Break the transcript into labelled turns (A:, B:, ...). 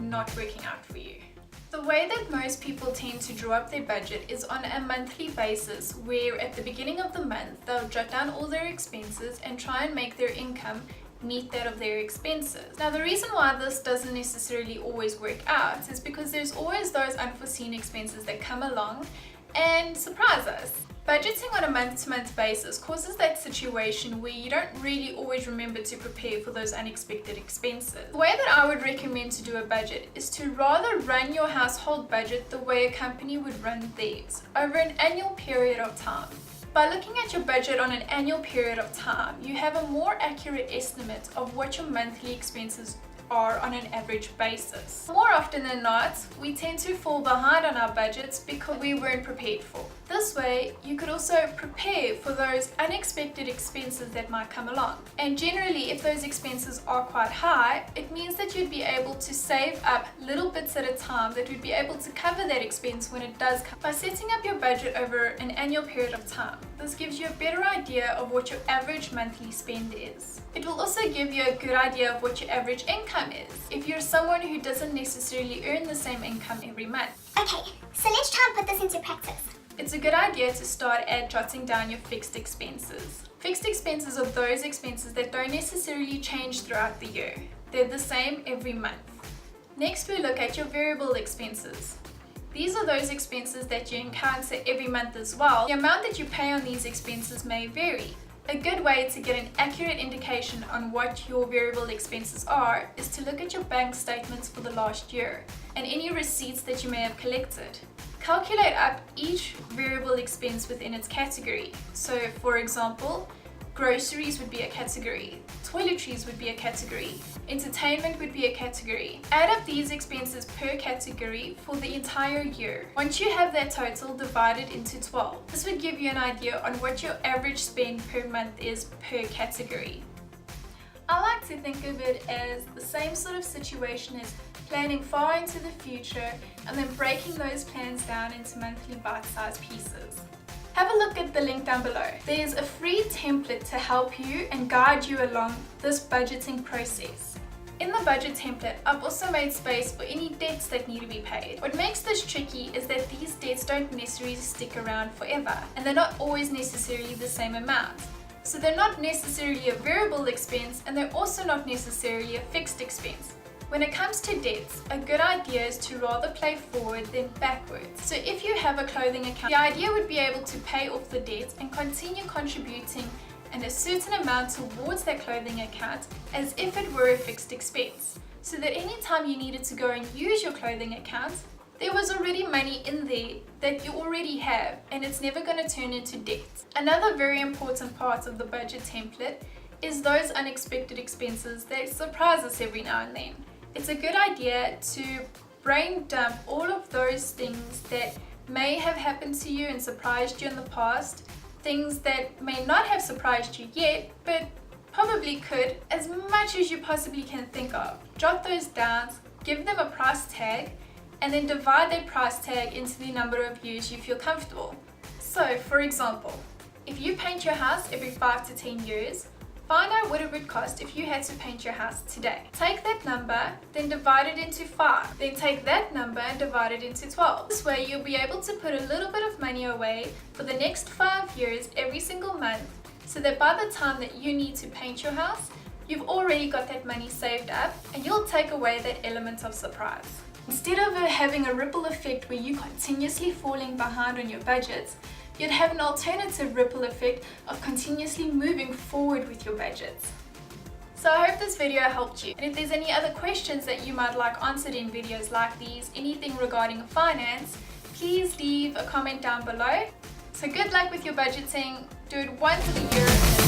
A: not working out for you. The way that most people tend to draw up their budget is on a monthly basis, where at the beginning of the month they'll jot down all their expenses and try and make their income meet that of their expenses. Now, the reason why this doesn't necessarily always work out is because there's always those unforeseen expenses that come along and surprise us. Budgeting on a month-to-month basis causes that situation where you don't really always remember to prepare for those unexpected expenses. The way that I would recommend to do a budget is to rather run your household budget the way a company would run theirs, over an annual period of time. By looking at your budget on an annual period of time, you have a more accurate estimate of what your monthly expenses are on an average basis. More often than not, we tend to fall behind on our budgets because we weren't prepared for. This way, you could also prepare for those unexpected expenses that might come along. And generally, if those expenses are quite high, it means that you'd be able to save up little bits at a time that would be able to cover that expense when it does come. By setting up your budget over an annual period of time, this gives you a better idea of what your average monthly spend is. It will also give you a good idea of what your average income is, if you're someone who doesn't necessarily earn the same income every month.
B: Okay, so let's try and put this into practice.
A: It's a good idea to start at jotting down your fixed expenses. Fixed expenses are those expenses that don't necessarily change throughout the year. They're the same every month. Next, we look at your variable expenses. These are those expenses that you encounter every month as well. The amount that you pay on these expenses may vary. A good way to get an accurate indication on what your variable expenses are is to look at your bank statements for the last year and any receipts that you may have collected. Calculate up each variable expense within its category. So, for example, groceries would be a category, toiletries would be a category, entertainment would be a category. Add up these expenses per category for the entire year. Once you have that total, divide it into 12. This would give you an idea on what your average spend per month is per category. I like to think of it as the same sort of situation as planning far into the future and then breaking those plans down into monthly bite-sized pieces. Have a look at the link down below. There's a free template to help you and guide you along this budgeting process. In the budget template, I've also made space for any debts that need to be paid. What makes this tricky is that these debts don't necessarily stick around forever, and they're not always necessarily the same amount. So they're not necessarily a variable expense, and they're also not necessarily a fixed expense. When it comes to debts, a good idea is to rather play forward than backwards. So if you have a clothing account, the idea would be able to pay off the debt and continue contributing and a certain amount towards that clothing account as if it were a fixed expense. So that anytime you needed to go and use your clothing account, there was already money in there that you already have and it's never going to turn into debt. Another very important part of the budget template is those unexpected expenses that surprise us every now and then. It's a good idea to brain dump all of those things that may have happened to you and surprised you in the past, things that may not have surprised you yet, but probably could, as much as you possibly can think of. Jot those down, give them a price tag, and then divide that price tag into the number of years you feel comfortable. So, for example, if you paint your house every 5 to 10 years, find out what it would cost if you had to paint your house today. Take that number, then divide it into 5. Then take that number and divide it into 12. This way you'll be able to put a little bit of money away for the next 5 years every single month, so that by the time that you need to paint your house, you've already got that money saved up and you'll take away that element of surprise. Instead of having a ripple effect where you're continuously falling behind on your budgets, you'd have an alternative ripple effect of continuously moving forward with your budgets. So I hope this video helped you. And if there's any other questions that you might like answered in videos like these, anything regarding finance, please leave a comment down below. So good luck with your budgeting. Do it once a year.